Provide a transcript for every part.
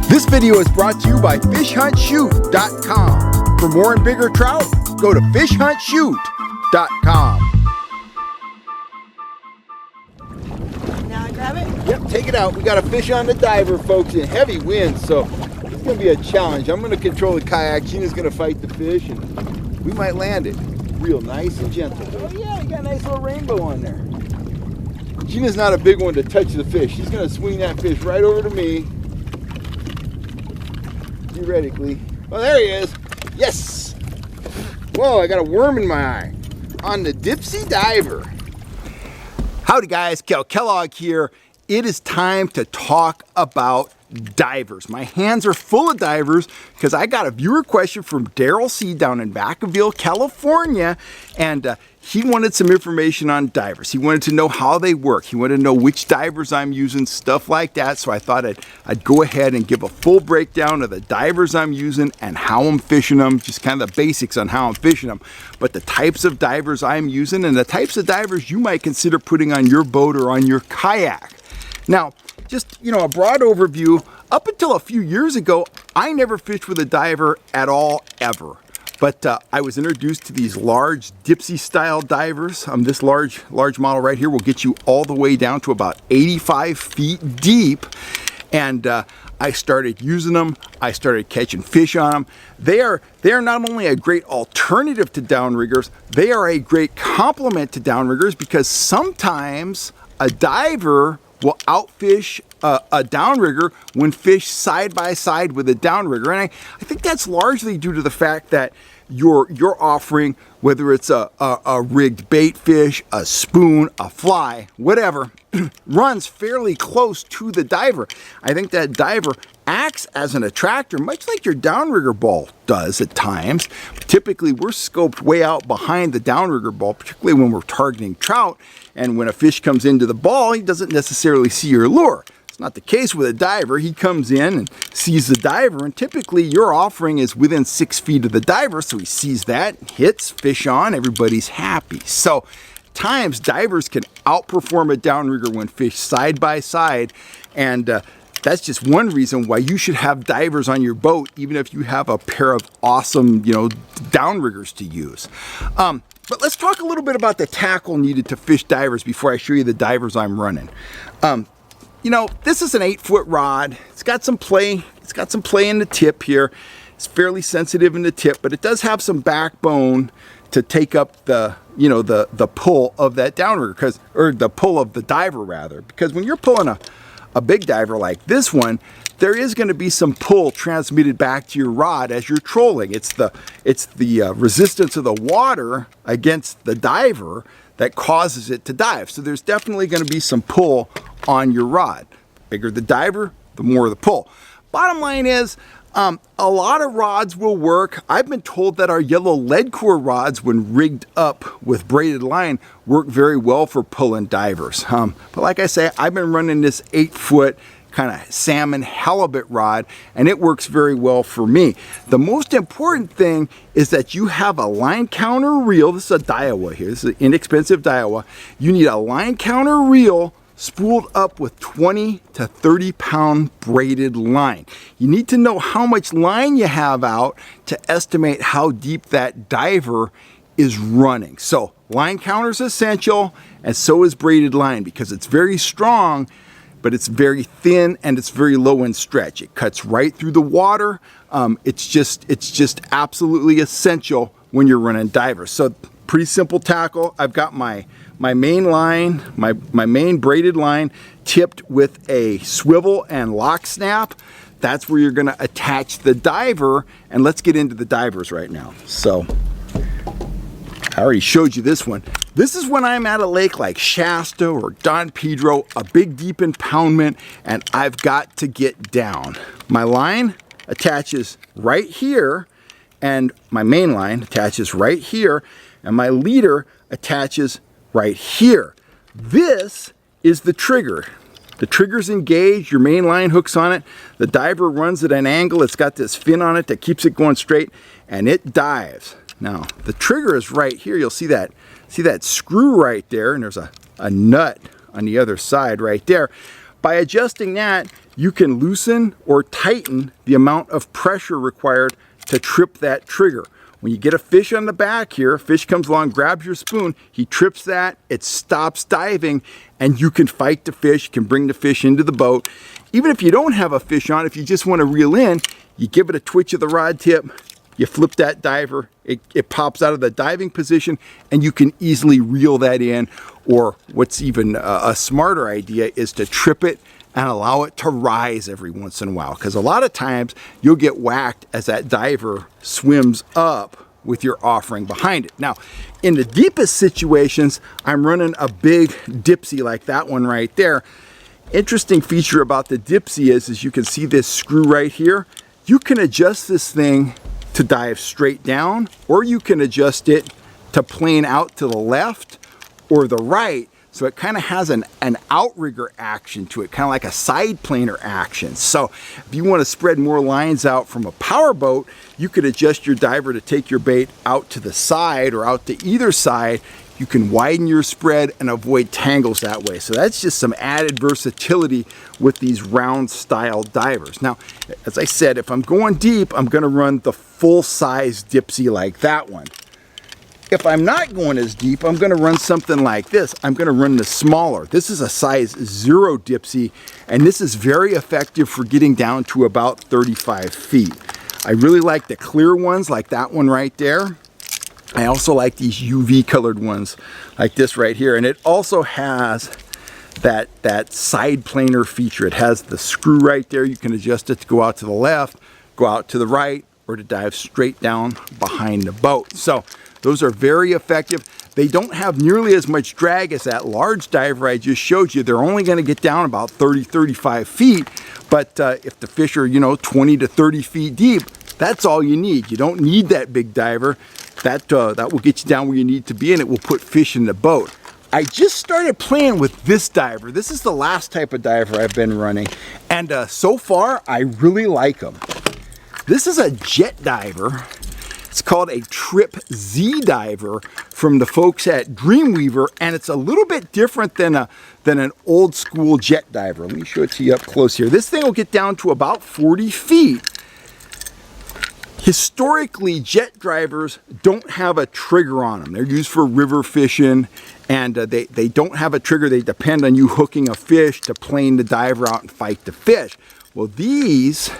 This video is brought to you by FishHuntShoot.com. For more and bigger trout, go to FishHuntShoot.com. Now I grab it? Yep, take it out. We got a fish on the diver, folks, in heavy winds, so it's going to be a challenge. I'm going to control the kayak. Gina's going to fight the fish, and we might land it real nice and gentle. Oh yeah, you got a nice little rainbow on there. Gina's not a big one to touch the fish. She's going to swing that fish right over to me. Theoretically. Oh, there he is. Yes. Whoa, I got a worm in my eye. On the Dipsy diver. Howdy guys, Kel Kellogg here. It is time to talk about divers. My hands are full of divers because I got a viewer question from Daryl C. down in Vacaville, California, and he wanted some information on divers. He wanted to know how they work. He wanted to know which divers I'm using, stuff like that. So I thought I'd go ahead and give a full breakdown of the divers I'm using and how I'm fishing them, just kind of the basics on how I'm fishing them. But the types of divers I'm using and the types of divers you might consider putting on your boat or on your kayak. Now, just, a broad overview. Up until a few years ago, I never fished with a diver at all, ever. But I was introduced to these large Dipsy style divers. This large model right here will get you all the way down to about 85 feet deep. And I started using them. I started catching fish on them. They are not only a great alternative to downriggers, they are a great complement to downriggers because sometimes a diver will outfish a downrigger when fished side by side with a downrigger. And I think that's largely due to the fact that you're offering, whether it's a rigged bait fish, a spoon, a fly, whatever, runs fairly close to the diver. I think that diver acts as an attractor, much like your downrigger ball does at times. Typically, we're scoped way out behind the downrigger ball, particularly when we're targeting trout. And when a fish comes into the ball, he doesn't necessarily see your lure. It's not the case with a diver. He comes in and sees the diver, and typically your offering is within 6 feet of the diver, so he sees that, hits, fish on, everybody's happy. So times divers can outperform a downrigger when fished side by side, and that's just one reason why you should have divers on your boat, even if you have a pair of awesome, downriggers to use. But let's talk a little bit about the tackle needed to fish divers before I show you the divers I'm running. This is an 8-foot rod. It's got some play. It's got some play in the tip here. It's fairly sensitive in the tip, but it does have some backbone to take up the pull of that downrigger, or the pull of the diver rather. Because when you're pulling a big diver like this one, there is going to be some pull transmitted back to your rod as you're trolling. It's the resistance of the water against the diver that causes it to dive. So there's definitely going to be some pull on your rod. The bigger the diver, the more the pull. Bottom line is, a lot of rods will work. I've been told that our yellow lead core rods, when rigged up with braided line, work very well for pulling divers. But like I say, I've been running this 8-foot kind of salmon halibut rod, and it works very well for me. The most important thing is that you have a line counter reel. This is a Daiwa here. This is an inexpensive Daiwa. You need a line counter reel spooled up with 20 to 30 pound braided line. You need to know how much line you have out to estimate how deep that diver is running. So line counter is essential, and so is braided line, because it's very strong, but it's very thin and it's very low in stretch. It cuts right through the water. It's just absolutely essential when you're running divers. So pretty simple tackle. I've got my main line, my main braided line tipped with a swivel and lock snap. That's where you're gonna attach the diver, and let's get into the divers right now. So I already showed you this one. This is when I'm at a lake like Shasta or Don Pedro, a big deep impoundment, and I've got to get down. My line attaches right here, and my main line attaches right here, and my leader attaches right here. This is the trigger. The trigger's engaged, your main line hooks on it, the diver runs at an angle, it's got this fin on it that keeps it going straight, and it dives. Now, the trigger is right here. You'll see that screw right there, and there's a nut on the other side right there. By adjusting that, you can loosen or tighten the amount of pressure required to trip that trigger. When you get a fish on the back here, fish comes along, grabs your spoon, he trips that, it stops diving, and you can fight the fish, you can bring the fish into the boat. Even if you don't have a fish on, if you just want to reel in, you give it a twitch of the rod tip, you flip that diver, it pops out of the diving position, and you can easily reel that in. Or what's even a smarter idea is to trip it and allow it to rise every once in a while. Because a lot of times you'll get whacked as that diver swims up with your offering behind it. Now, in the deepest situations, I'm running a big Dipsy like that one right there. Interesting feature about the Dipsy is you can see this screw right here. You can adjust this thing to dive straight down, or you can adjust it to plane out to the left or the right. So it kind of has an outrigger action to it, kind of like a side planer action. So if you want to spread more lines out from a power boat, you could adjust your diver to take your bait out to the side or out to either side. You can widen your spread and avoid tangles that way. So that's just some added versatility with these round style divers. Now, as I said, if I'm going deep, I'm going to run the full size Dipsy like that one. If I'm not going as deep, I'm going to run something like this. I'm going to run the smaller. This is a size 0 Dipsy, and this is very effective for getting down to about 35 feet. I really like the clear ones like that one right there. I also like these UV colored ones like this right here, and it also has that side planer feature. It has the screw right there. You can adjust it to go out to the left, go out to the right, or to dive straight down behind the boat. So those are very effective. They don't have nearly as much drag as that large diver I just showed you. They're only going to get down about 30-35 feet, but if the fish are 20 to 30 feet deep, that's all you need. You don't need that big diver. That will get you down where you need to be, and it will put fish in the boat. I just started playing with this diver. This is the last type of diver I've been running, and so far I really like them. This is a jet diver. It's called a Trip Z diver from the folks at Dreamweaver, and it's a little bit different than an old school jet diver. Let me show it to you up close here. This thing will get down to about 40 feet. Historically, jet divers don't have a trigger on them. They're used for river fishing, and they don't have a trigger. They depend on you hooking a fish to plane the diver out and fight the fish. Well, these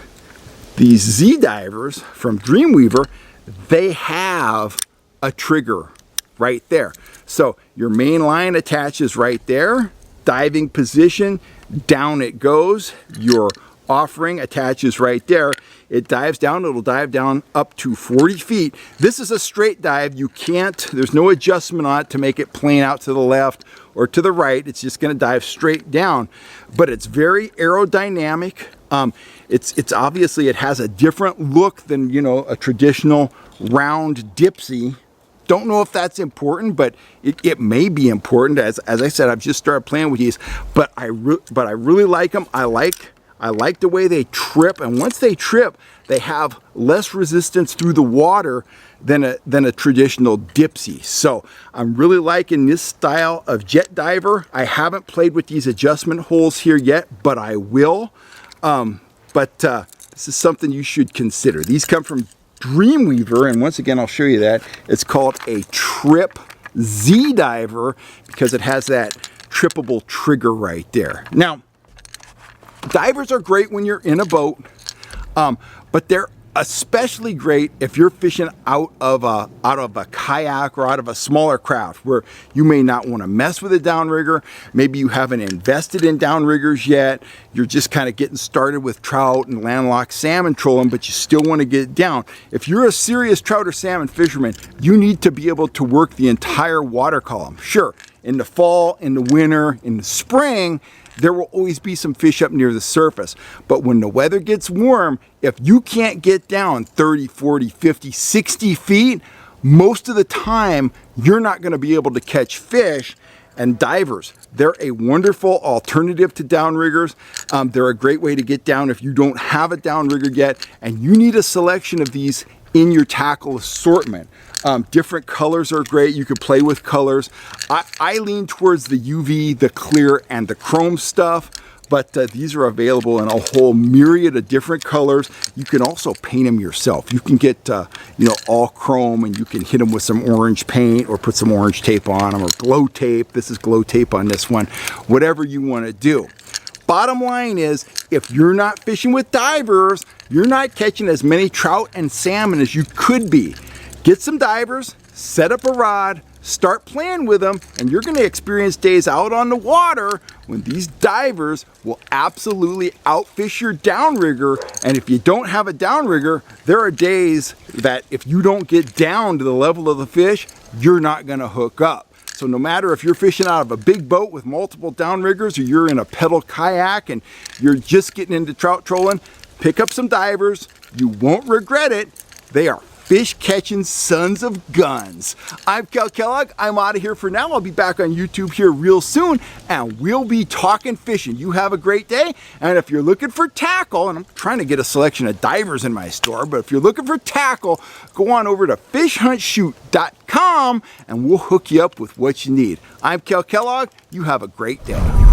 Z divers from Dreamweaver, they have a trigger right there. So your main line attaches right there, diving position, down it goes. Your offering attaches right there. It dives down, it'll dive down up to 40 feet. This is a straight dive. You can't, there's no adjustment on it to make it plane out to the left or to the right. It's just gonna dive straight down, but it's very aerodynamic. It's obviously, it has a different look than, a traditional round Dipsy. Don't know if that's important, but it may be important. As I said, I've just started playing with these, but I really like them. I like the way they trip, and once they trip, they have less resistance through the water than a traditional Dipsy. So I'm really liking this style of jet diver. I haven't played with these adjustment holes here yet, but I will. This is something you should consider. These come from Dreamweaver, and once again, I'll show you that. It's called a Trip Z diver because it has that trippable trigger right there. Now, divers are great when you're in a boat, but they're especially great if you're fishing out of a kayak or out of a smaller craft where you may not want to mess with a downrigger. Maybe you haven't invested in downriggers yet. You're just kind of getting started with trout and landlocked salmon trolling, but you still want to get it down. If you're a serious trout or salmon fisherman, you need to be able to work the entire water column. Sure, in the fall, in the winter, in the spring, there will always be some fish up near the surface. But when the weather gets warm, if you can't get down 30, 40, 50, 60 feet, most of the time, you're not going to be able to catch fish. And divers, they're a wonderful alternative to downriggers. They're a great way to get down if you don't have a downrigger yet, and you need a selection of these in your tackle assortment. Different colors are great. You can play with colors. I lean towards the UV, the clear, and the chrome stuff, but these are available in a whole myriad of different colors. You can also paint them yourself. You can get, you know, all chrome, and you can hit them with some orange paint or put some orange tape on them, or glow tape. This is glow tape on this one. Whatever you want to do. Bottom line is, if you're not fishing with divers, you're not catching as many trout and salmon as you could be. Get some divers, set up a rod, start playing with them, and you're going to experience days out on the water when these divers will absolutely outfish your downrigger. And if you don't have a downrigger, there are days that if you don't get down to the level of the fish, you're not going to hook up. So no matter if you're fishing out of a big boat with multiple downriggers, or you're in a pedal kayak and you're just getting into trout trolling, pick up some divers. You won't regret it. They are fish catching sons of guns. I'm Cal Kellogg. I'm out of here for now. I'll be back on YouTube here real soon, and we'll be talking fishing. You have a great day. And if you're looking for tackle, and I'm trying to get a selection of divers in my store, but if you're looking for tackle, go on over to fishhuntshoot.com and we'll hook you up with what you need. I'm Cal Kellogg. You have a great day.